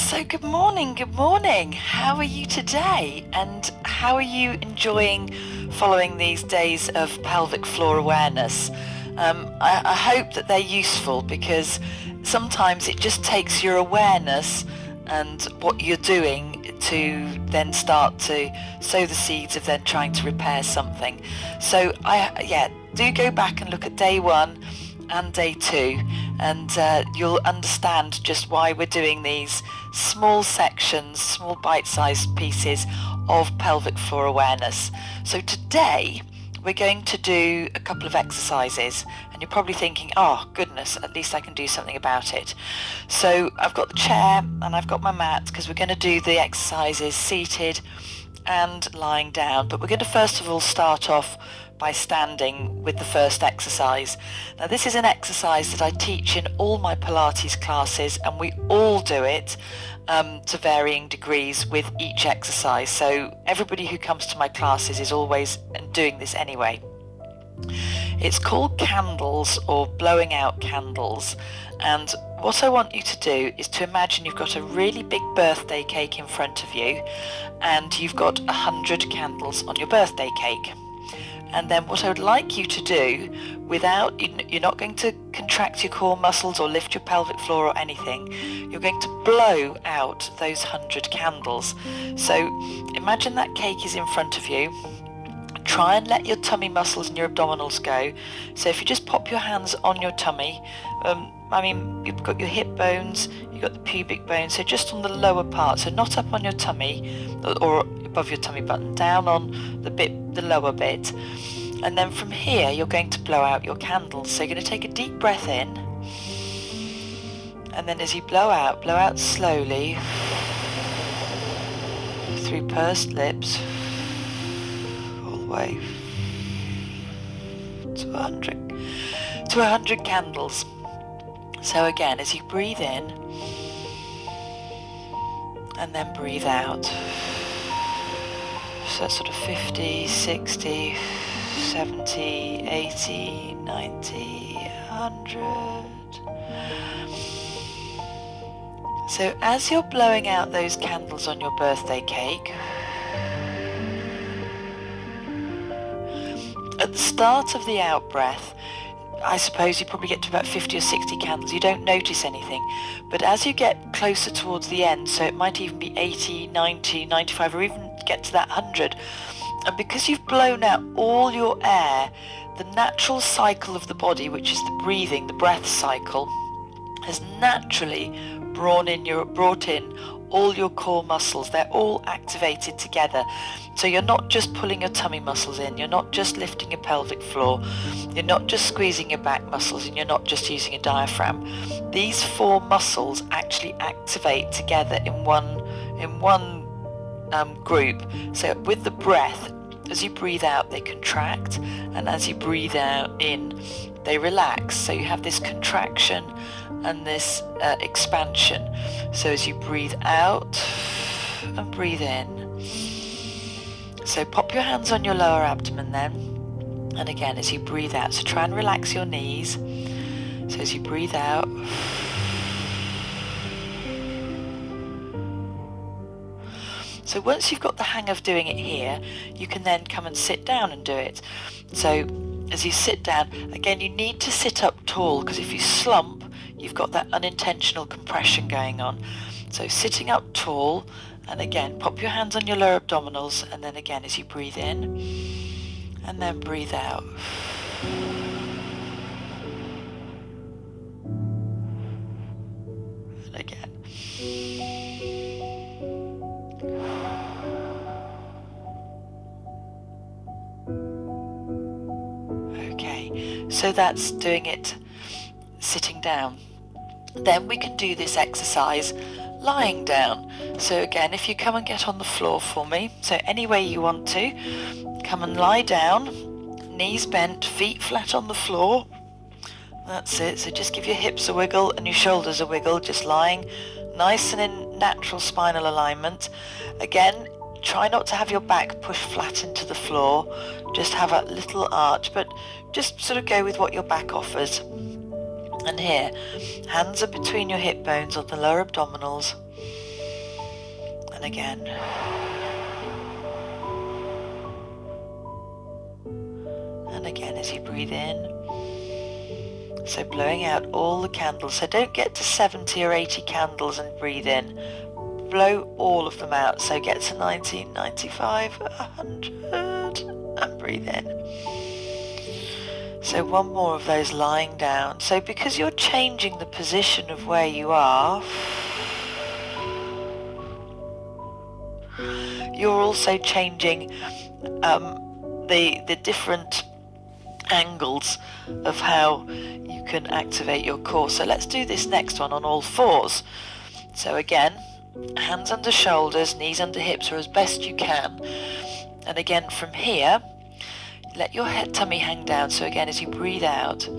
So good morning. How are you today? And how are you enjoying following these days of pelvic floor awareness? I hope that they're useful, because sometimes it just takes your awareness and what you're doing to then start to sow the seeds of then trying to repair something. So do go back and look at day 1 and day 2, and you'll understand just why we're doing these small sections, small bite-sized pieces of pelvic floor awareness. So today we're going to do a couple of exercises, and you're probably thinking, oh goodness, at least I can do something about it. So I've got the chair and I've got my mat, because we're going to do the exercises seated and lying down, but we're going to first of all start off by standing with the first exercise. Now, this is an exercise that I teach in all my Pilates classes, and we all do it to varying degrees with each exercise. So everybody who comes to my classes is always doing this anyway. It's called candles, or blowing out candles, and what I want you to do is to imagine you've got a really big birthday cake in front of you, and you've got 100 candles on your birthday cake. And then what I would like you to do, you're not going to contract your core muscles or lift your pelvic floor or anything, you're going to blow out those 100 candles. So imagine that cake is in front of you. Try and let your tummy muscles and your abdominals go. So if you just pop your hands on your tummy, you've got your hip bones, you've got the pubic bone, so just on the lower part, so not up on your tummy or above your tummy button, down on the lower bit. And then from here you're going to blow out your candles. So you're going to take a deep breath in, and then as you blow out slowly through pursed lips all the way to 100 candles. So again, as you breathe in and then breathe out, so that's sort of 50, 60, 70, 80, 90, 100. So as you're blowing out those candles on your birthday cake, at the start of the out breath, I suppose you probably get to about 50 or 60 candles. You don't notice anything. But as you get closer towards the end, so it might even be 80, 90, 95, or even get to that 100, and because you've blown out all your air, the natural cycle of the body, which is the breathing, the breath cycle, has naturally brought in all your core muscles. They're all activated together. So you're not just pulling your tummy muscles in, you're not just lifting your pelvic floor, you're not just squeezing your back muscles, and you're not just using a diaphragm. These 4 muscles actually activate together in one group. So with the breath, as you breathe out, they contract, and as you breathe out in, they relax. So you have this contraction and this expansion. So as you breathe out and breathe in, so pop your hands on your lower abdomen then, and again as you breathe out, so try and relax your knees. So as you breathe out, so once you've got the hang of doing it here, you can then come and sit down and do it. So as you sit down, again you need to sit up tall, because if you slump, you've got that unintentional compression going on. So sitting up tall, and again pop your hands on your lower abdominals, and then again as you breathe in and then breathe out. And again. Okay, so that's doing it sitting down. Then we can do this exercise lying down. So again, if you come and get on the floor for me, so any way you want to, come and lie down, knees bent, feet flat on the floor. That's it. So just give your hips a wiggle and your shoulders a wiggle, just lying nice and in natural spinal alignment. Again, try not to have your back push flat into the floor, just have a little arch, but just sort of go with what your back offers. And here, hands are between your hip bones on the lower abdominals. And again. And again as you breathe in. So blowing out all the candles. So don't get to 70 or 80 candles and breathe in. Blow all of them out. So get to 90, 95, 100 and breathe in. So one more of those lying down. So because you're changing the position of where you are, you're also changing the different angles of how you can activate your core. So let's do this next one on all fours. So again, hands under shoulders, knees under hips, or as best you can. And again from here, let your head tummy hang down. So again, as you breathe out, and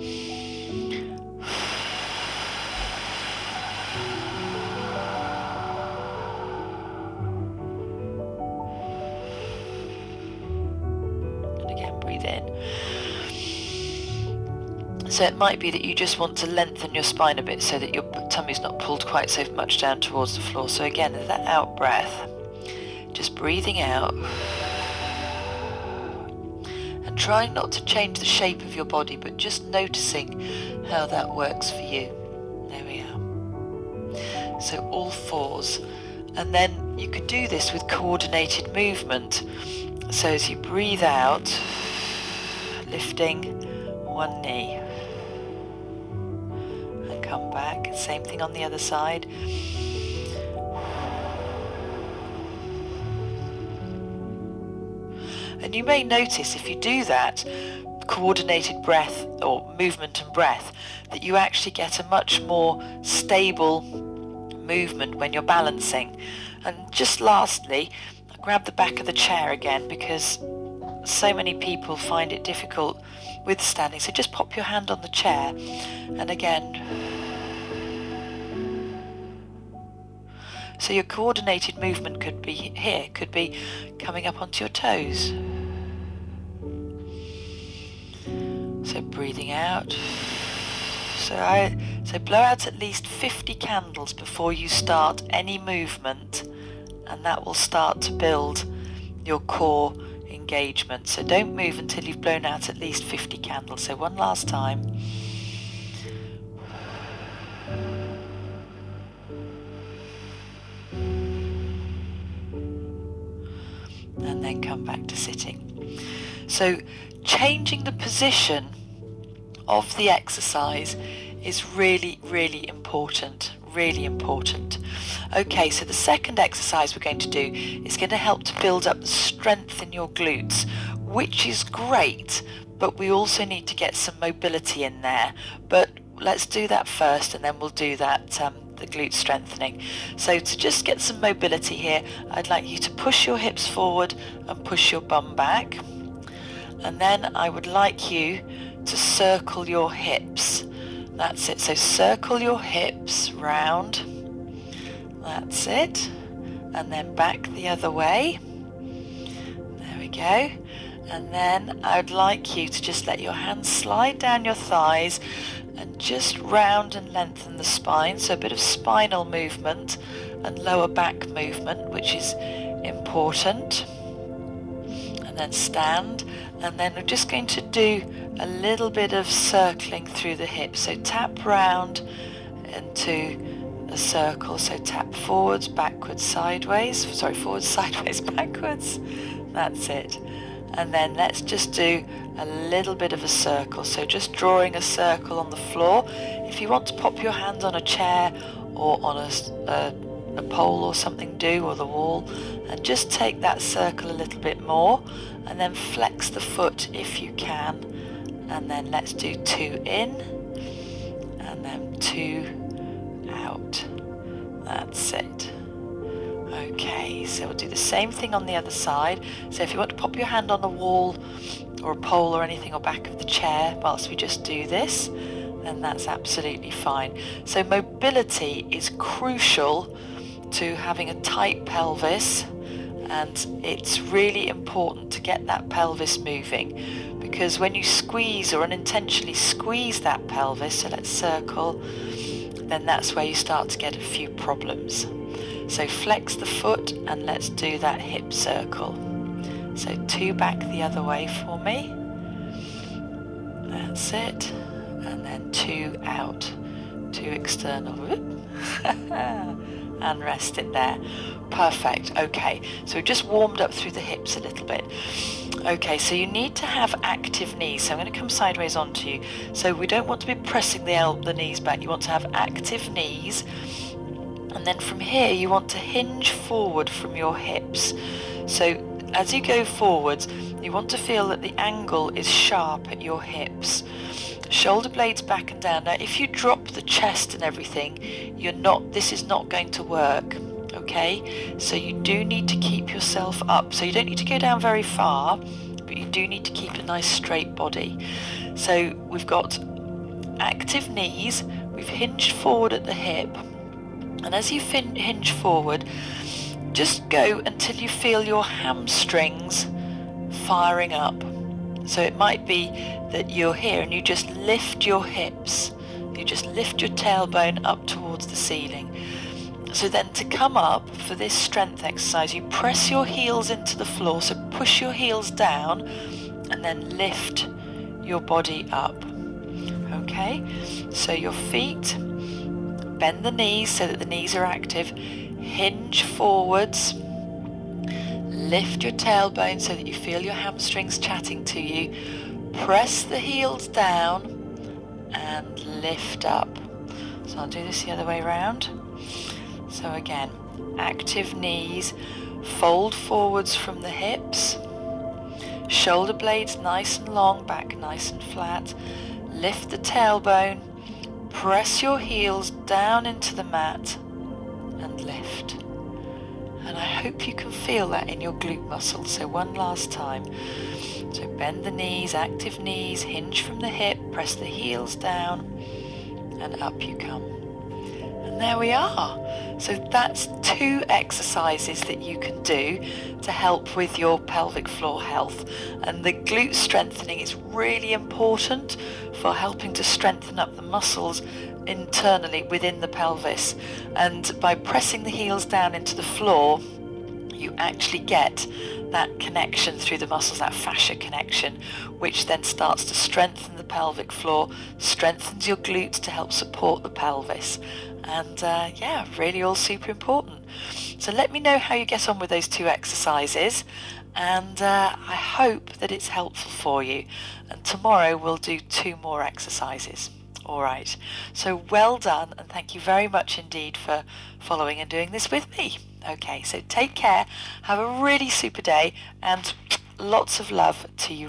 again breathe in. So it might be that you just want to lengthen your spine a bit so that your tummy's not pulled quite so much down towards the floor. So again, that out breath, just breathing out and trying not to change the shape of your body, but just noticing how that works for you. There we are. So all fours. And then you can do this with coordinated movement. So as you breathe out, lifting one knee. Come back, same thing on the other side. And you may notice if you do that coordinated breath or movement and breath that you actually get a much more stable movement when you're balancing. And just lastly, grab the back of the chair again, because so many people find it difficult with standing. So just pop your hand on the chair, and again. So your coordinated movement could be here, could be coming up onto your toes. So breathing out. So blow out at least 50 candles before you start any movement, and that will start to build your core engagement. So don't move until you've blown out at least 50 candles. So one last time. And then come back to sitting. So changing the position of the exercise is really, really important. Really important. Okay, so the second exercise we're going to do is going to help to build up the strength in your glutes, which is great, but we also need to get some mobility in there. But let's do that first, and then we'll do that the glute strengthening. So to just get some mobility here, I'd like you to push your hips forward and push your bum back. And then I would like you to circle your hips. That's it. So circle your hips round. That's it. And then back the other way. There we go. And then I would like you to just let your hands slide down your thighs and just round and lengthen the spine. So a bit of spinal movement and lower back movement, which is important. And then stand. And then we're just going to do a little bit of circling through the hips. So tap round into a circle. So tap forwards, backwards, sideways. Sorry, forwards, sideways, backwards. That's it. And then let's just do a little bit of a circle. So just drawing a circle on the floor. If you want to pop your hands on a chair or on a pole or something, do, or the wall, and just take that circle a little bit more, and then flex the foot if you can. And then let's do 2 in, and then 2 out. That's it. Okay, so we'll do the same thing on the other side. So if you want to pop your hand on the wall or a pole or anything, or back of the chair whilst we just do this, then that's absolutely fine. So mobility is crucial to having a tight pelvis, and it's really important to get that pelvis moving, because when you squeeze or unintentionally squeeze that pelvis, so let's circle, then that's where you start to get a few problems. So flex the foot and let's do that hip circle. So 2 back the other way for me. That's it. And then 2 out, 2 external. And rest it there. Perfect. Okay, so we've just warmed up through the hips a little bit. Okay, so you need to have active knees. So I'm going to come sideways onto you. So we don't want to be pressing the knees back. You want to have active knees. And then from here, you want to hinge forward from your hips. So as you go forwards, you want to feel that the angle is sharp at your hips. Shoulder blades back and down. Now, if you drop the chest and everything, this is not going to work. Okay, so you do need to keep yourself up. So you don't need to go down very far, but you do need to keep a nice straight body. So we've got active knees, we've hinged forward at the hip, and as you hinge forward, just go until you feel your hamstrings firing up. So it might be that you're here and you just lift your hips, you just lift your tailbone up towards the ceiling. So then to come up for this strength exercise, you press your heels into the floor, so push your heels down and then lift your body up. Okay, so your feet, bend the knees so that the knees are active, hinge forwards, lift your tailbone so that you feel your hamstrings chatting to you, press the heels down and lift up. So I'll do this the other way around. So again, active knees, fold forwards from the hips, shoulder blades nice and long, back nice and flat, lift the tailbone, press your heels down into the mat and lift. And I hope you can feel that in your glute muscles. So one last time. So bend the knees, active knees, hinge from the hip, press the heels down and up you come. And there we are. So that's 2 exercises that you can do to help with your pelvic floor health. And the glute strengthening is really important for helping to strengthen up the muscles internally within the pelvis. And by pressing the heels down into the floor, you actually get that connection through the muscles, that fascia connection, which then starts to strengthen the pelvic floor, strengthens your glutes to help support the pelvis. And really all super important. So let me know how you get on with those 2 exercises, and I hope that it's helpful for you. And tomorrow we'll do 2 more exercises. All right, so well done, and thank you very much indeed for following and doing this with me. Okay, so take care, have a really super day, and lots of love to you.